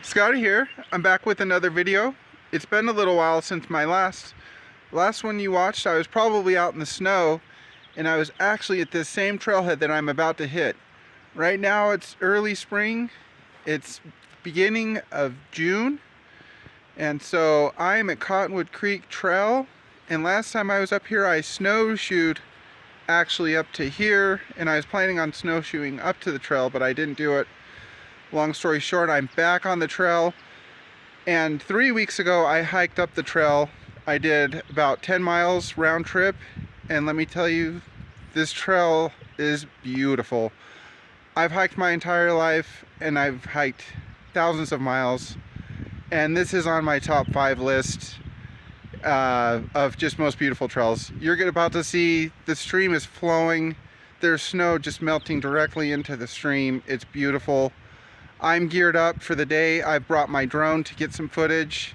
Scotty here. I'm back with another video. It's been a little while since my last one you watched. I was probably out in the snow, and I was actually at this same trailhead that I'm about to hit. Right now it's early spring. It's beginning of June, and so I'm at Cottonwood Creek Trail, and last time I was up here I snowshoed actually up to here, and I was planning on snowshoeing up to the trail, but I didn't do it. Long story short, I'm back on the trail, and 3 weeks ago I hiked up the trail. I did about 10 miles round trip, and let me tell you, this trail is beautiful. I've hiked my entire life, and I've hiked thousands of miles, and this is on my top 5 list of just most beautiful trails. You're about to see the stream is flowing. There's snow just melting directly into the stream. It's beautiful. I'm geared up for the day. I've brought my drone to get some footage,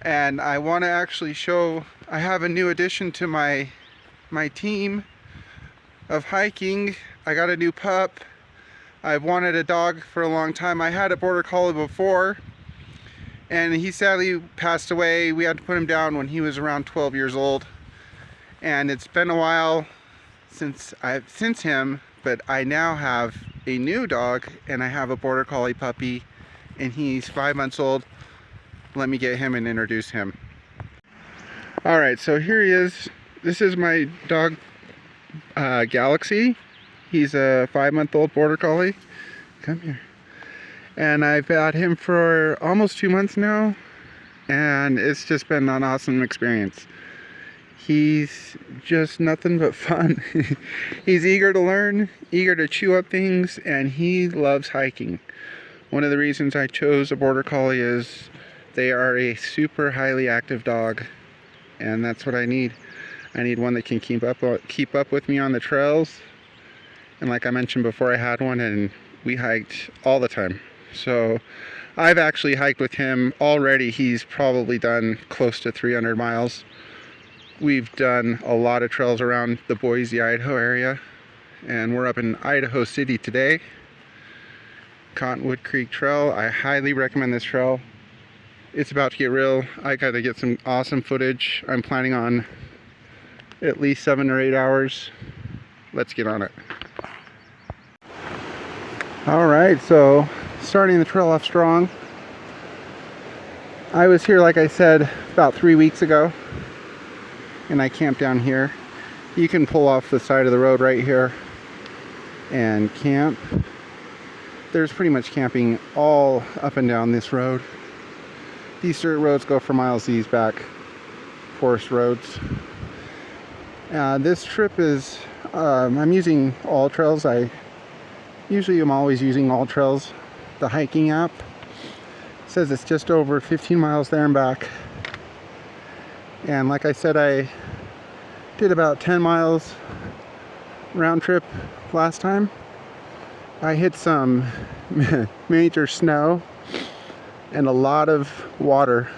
and I want to actually show, I have a new addition to my team of hiking. I got a new pup. I've wanted a dog for a long time. I had a border collie before, and he sadly passed away. We had to put him down when he was around 12 years old, and it's been a while since him, but I now have a new dog, and I have a border collie puppy, and he's 5 months old. Let me get him and introduce him. Alright, so here he is. This is my dog, Galaxy. He's a 5-month-old border collie. Come here. And I've had him for almost 2 months now, and it's just been an awesome experience. He's just nothing but fun. He's eager to learn, eager to chew up things, and he loves hiking. One of the reasons I chose a border collie is they are a super highly active dog, and that's what I need. I need one that can keep up with me on the trails. And like I mentioned before, I had one and we hiked all the time. So I've actually hiked with him already. He's probably done close to 300 miles. We've done a lot of trails around the Boise, Idaho area, and we're up in Idaho City today. Cottonwood Creek Trail. I highly recommend this trail. It's about to get real. I gotta get some awesome footage. I'm planning on at least 7 or 8 hours. Let's get on it. Alright, so starting the trail off strong. I was here, like I said, about 3 weeks ago, and I camped down here. You can pull off the side of the road right here and camp. There's pretty much camping all up and down this road. These dirt roads go for miles, these back forest roads. This trip is, I'm using All Trails. I usually am always using All Trails, the hiking app. It says it's just over 15 miles there and back. And like I said, I did about 10 miles round trip last time. I hit some major snow and a lot of water.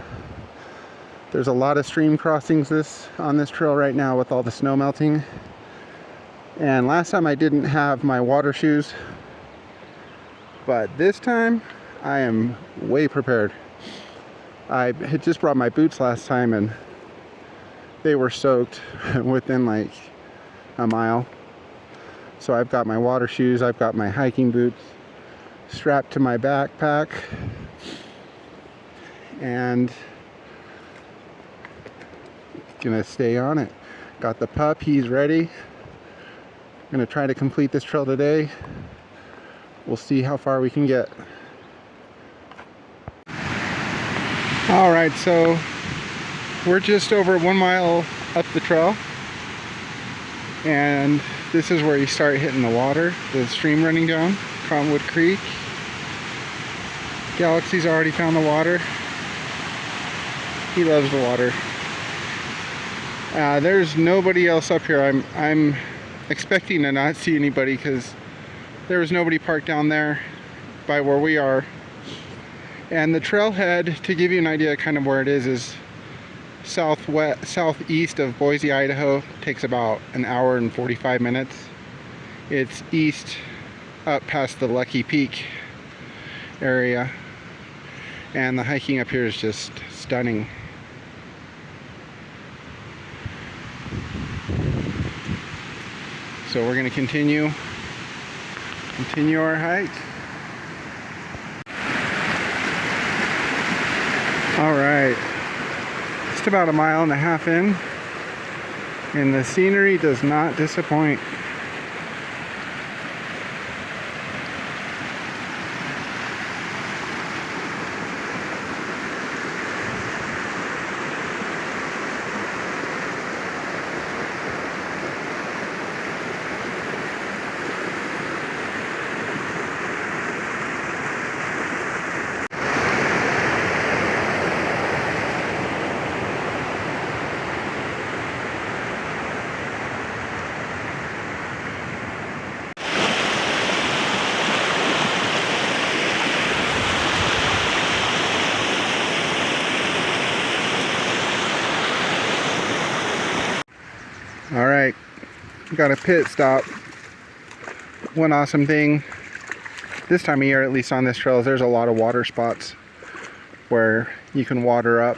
There's a lot of stream crossings on this trail right now with all the snow melting. And last time I didn't have my water shoes, but this time I am way prepared. I had just brought my boots last time, and they were soaked within like a mile. So I've got my water shoes, I've got my hiking boots strapped to my backpack, and gonna stay on it. Got the pup, he's ready. Gonna try to complete this trail today. We'll see how far we can get. Alright, so we're just over 1 mile up the trail, and this is where you start hitting the water, the stream running down Cottonwood Creek. Galaxy's already found the water. He loves the water. There's nobody else up here. I'm expecting to not see anybody because there was nobody parked down there by where we are. And the trailhead, to give you an idea kind of where it is southeast of Boise, Idaho. Takes about an hour and 45 minutes. It's east up past the Lucky Peak area. and the hiking up here is just stunning. So we're going to continue our hike. All right, just about a mile and a half in, and the scenery does not disappoint. All right, got a pit stop. One awesome thing this time of year, at least on this trail, is there's a lot of water spots where you can water up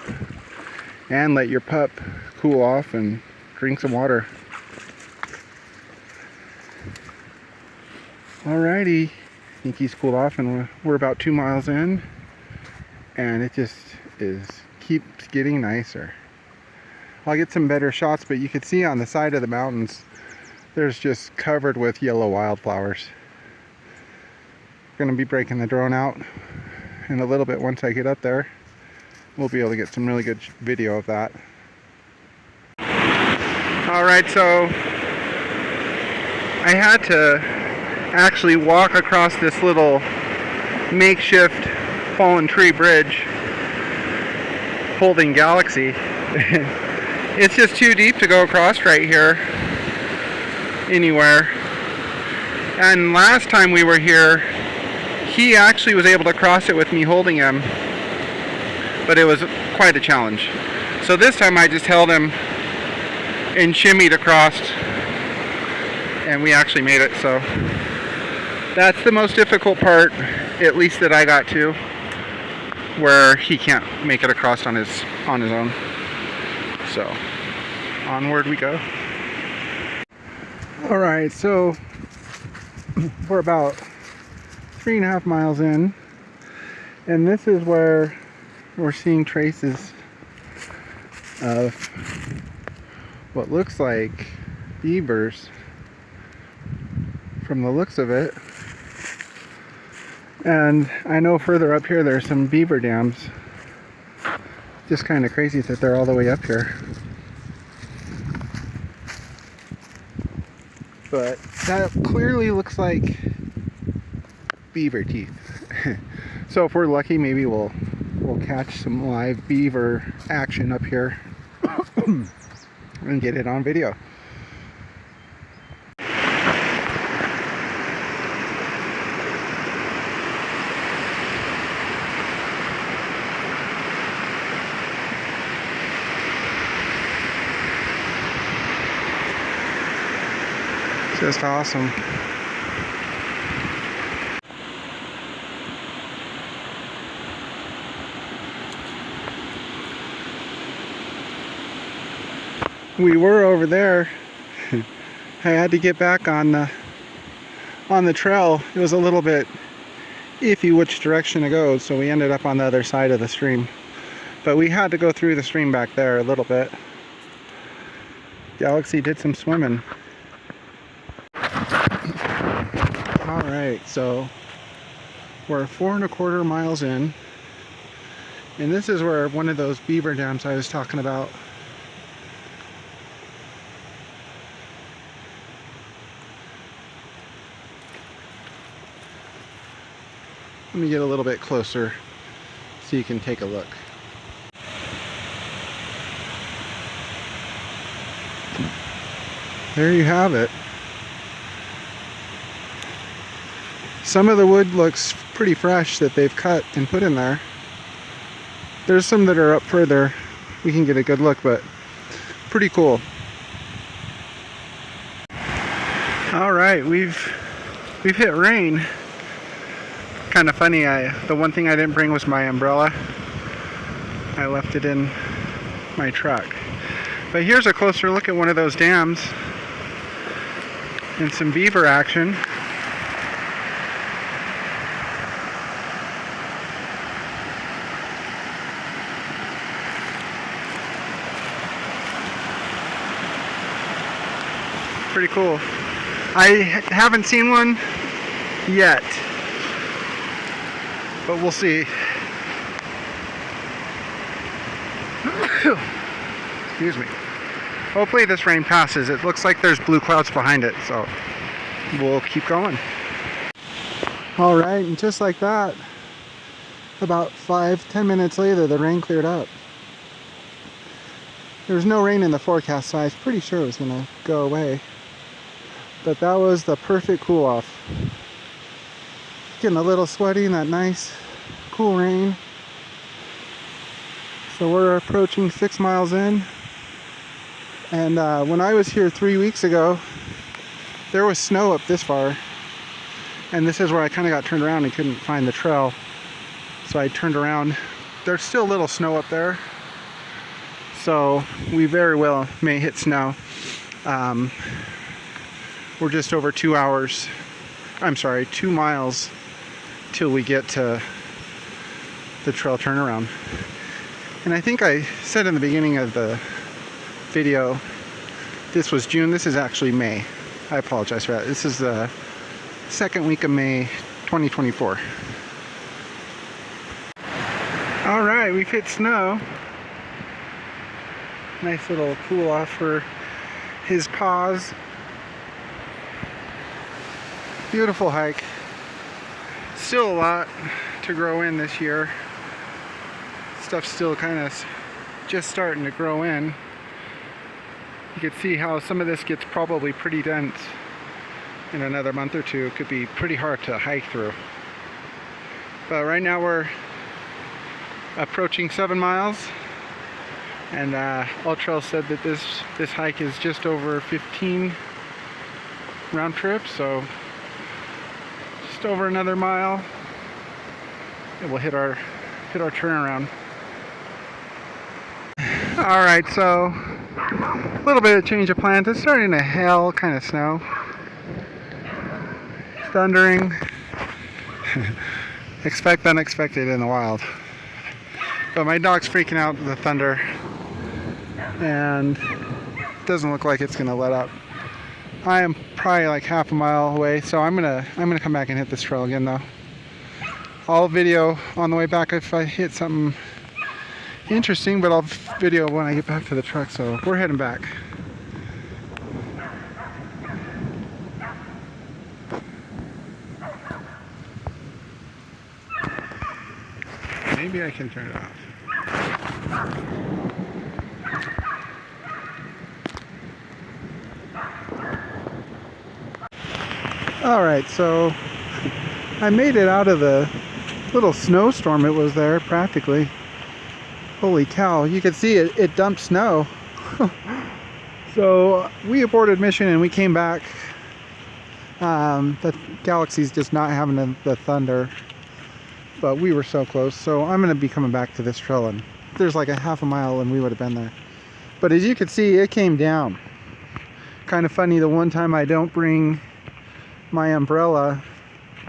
and let your pup cool off and drink some water. Alrighty, I think he's cooled off, and we're about 2 miles in, and it just keeps getting nicer. I'll get some better shots, but you can see on the side of the mountains there's just covered with yellow wildflowers. We're going to be breaking the drone out in a little bit. Once I get up there, we'll be able to get some really good video of that. Alright, so I had to actually walk across this little makeshift fallen tree bridge holding Galaxy. It's just too deep to go across right here anywhere. And last time we were here, he actually was able to cross it with me holding him, but it was quite a challenge. So this time I just held him and shimmied across, and we actually made it. So that's the most difficult part, at least that I got to, where he can't make it across on his own. So onward we go. All right, so we're about 3.5 miles in, and this is where we're seeing traces of what looks like beavers from the looks of it. And I know further up here there's some beaver dams. Just kind of crazy that they're all the way up here. But that clearly looks like beaver teeth. So if we're lucky, maybe we'll catch some live beaver action up here and get it on video. Just awesome. We were over there. I had to get back on the trail. It was a little bit iffy which direction to go, so we ended up on the other side of the stream. But we had to go through the stream back there a little bit. Galaxy did some swimming. Alright, so we're 4.25 miles in, and this is where one of those beaver dams I was talking about. Let me get a little bit closer so you can take a look. There you have it. Some of the wood looks pretty fresh that they've cut and put in there. There's some that are up further. We can get a good look, but pretty cool. All right, we've hit rain. Kind of funny, the one thing I didn't bring was my umbrella. I left it in my truck. But here's a closer look at one of those dams and some beaver action. Pretty cool. I haven't seen one yet, but we'll see. Excuse me. Hopefully this rain passes. It looks like there's blue clouds behind it, so we'll keep going. All right, and just like that, about 5-10 minutes later, the rain cleared up. There was no rain in the forecast, so I was pretty sure it was gonna go away. But that was the perfect cool off. Getting a little sweaty in that nice, cool rain. So we're approaching 6 miles in. And when I was here 3 weeks ago, there was snow up this far. And this is where I kind of got turned around and couldn't find the trail. So I turned around. There's still a little snow up there. So we very well may hit snow. We're just over 2 miles till we get to the trail turnaround. And I think I said in the beginning of the video, this was June. This is actually May. I apologize for that. This is the second week of May 2024. All right, we've hit snow. Nice little cool off for his paws. Beautiful hike. Still a lot to grow in this year. Stuff's still kind of just starting to grow in. You can see how some of this gets probably pretty dense in another month or two. It could be pretty hard to hike through. But right now we're approaching 7 miles. And All Trails said that this hike is just over 15 round trip, so just over another mile, and we'll hit our turnaround. All right, so a little bit of change of plans. It's starting to hail, kind of snow, thundering. Expect unexpected in the wild. But my dog's freaking out with the thunder, and it doesn't look like it's gonna let up. I am probably like half a mile away, so I'm gonna come back and hit this trail again though. I'll video on the way back if I hit something interesting, but I'll video when I get back to the truck. So we're heading back. Maybe I can turn it off. Alright, so I made it out of the little snowstorm it was there, practically. Holy cow, you can see it dumped snow. So we aborted mission and we came back. The Galaxy's just not having the thunder, but we were so close. So I'm going to be coming back to this trail, and there's like a half a mile and we would have been there. But as you can see, it came down. Kind of funny, the one time I don't bring my umbrella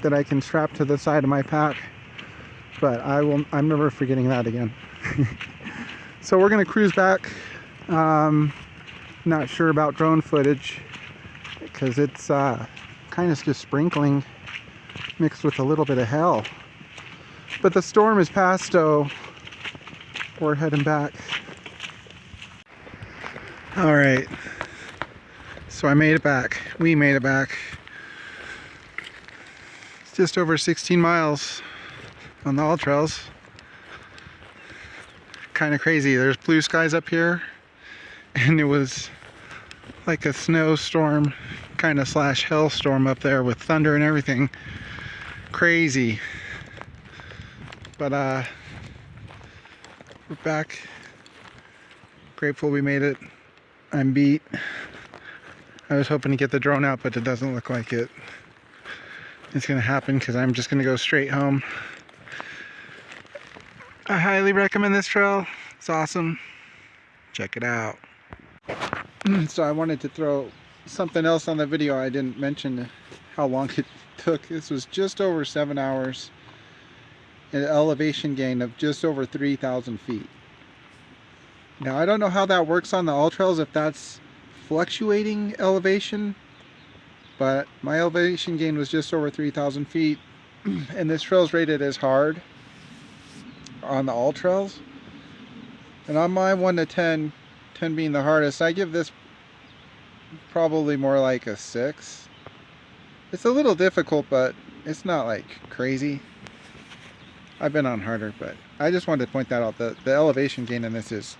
that I can strap to the side of my pack, but I'm never forgetting that again. So we're gonna cruise back. Not sure about drone footage because it's kind of just sprinkling mixed with a little bit of hail, but the storm is past, so we're heading back. All right, so I made it back. We made it back. It's just over 16 miles on the All Trails. Kind of crazy. There's blue skies up here, and it was like a snowstorm kind of slash hailstorm up there with thunder and everything. Crazy. But we're back. Grateful we made it. I'm beat. I was hoping to get the drone out, but it doesn't look like it. it's going to happen because I'm just going to go straight home. I highly recommend this trail. It's awesome. Check it out. So I wanted to throw something else on the video. I didn't mention how long it took. This was just over 7 hours. An elevation gain of just over 3,000 feet. Now I don't know how that works on the all trails, if that's fluctuating elevation, but my elevation gain was just over 3,000 feet, and this trail is rated as hard on the all trails. And on my 1 to 10, 10 being the hardest, I give this probably more like a 6. It's a little difficult, but it's not like crazy. I've been on harder, but I just wanted to point that out. The elevation gain in this is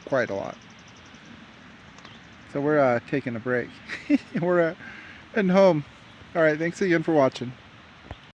quite a lot. So we're taking a break. We're heading home. All right, thanks again for watching.